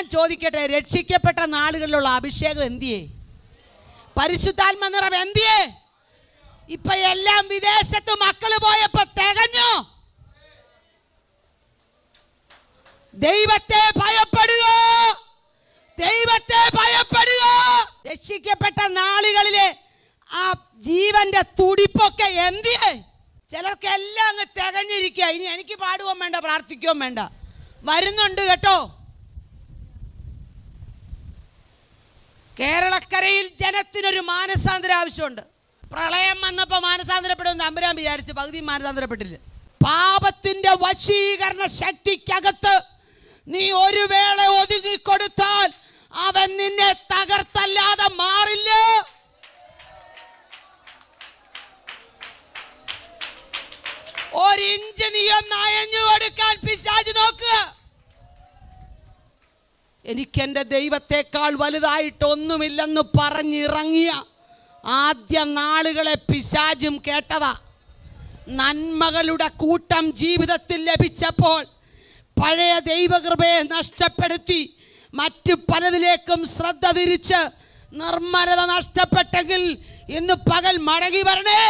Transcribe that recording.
ഞാൻ ചോദിക്കട്ടെ, രക്ഷിക്കപ്പെട്ട നാളുകളിലുള്ള അഭിഷേകം എന്തിയേ? പരിശുദ്ധാത്മ നിറവ് എന്തിയേ? ഇപ്പൊ എല്ലാം വിദേശത്ത് മക്കള് പോയപ്പോ തികഞ്ഞു. ദൈവത്തെ ഭയപ്പെടുക, ദൈവത്തെ ഭയപ്പെടുക. രക്ഷിക്കപ്പെട്ട നാളുകളിലെ ആ ജീവന്റെ തുടിപ്പൊക്കെ എന്തിയേ? ചിലർക്ക് എല്ലാം അങ്ങ് തികഞ്ഞിരിക്കുക. ഇനി എനിക്ക് പാടുകയും വേണ്ട, പ്രാർത്ഥിക്കുകയും വേണ്ട, വരുന്നുണ്ട് കേട്ടോ. കേരളക്കരയിൽ ജനത്തിനൊരു മാനസാന്തരം ആവശ്യമുണ്ട്. പ്രളയം വന്നപ്പോൾ മാനസാന്തരപ്പെടുമെന്ന് തമ്പുരാൻ വിചാരിച്ചു, പകുതി മാനസാന്തരപ്പെട്ടില്ല. പാപത്തിന്റെ വശീകരണ ശക്തിക്കകത്ത് നീ ഒരു വേള ഒതുങ്ങിക്കൊടുത്താൽ അവൻ നിന്നെ തകർത്തല്ലാതെ മാറില്ല. ഒരിഞ്ച് നീ ഒന്ന് അയഞ്ഞു കൊടുക്കാൻ പിശാച് നോക്കുക. എനിക്കെൻ്റെ ദൈവത്തെക്കാൾ വലുതായിട്ടൊന്നുമില്ലെന്ന് പറഞ്ഞിറങ്ങിയ ആദ്യ നാളുകളെ പിശാചും കേട്ടതാ. നന്മകളുടെ കൂട്ടം ജീവിതത്തിൽ ലഭിച്ചപ്പോൾ പഴയ ദൈവകൃപയെ നഷ്ടപ്പെടുത്തി മറ്റു പലതിലേക്കും ശ്രദ്ധ തിരിച്ച് നിർമ്മലത നഷ്ടപ്പെട്ടെങ്കിൽ ഇന്ന് പകൽ മടങ്ങി വരണേ.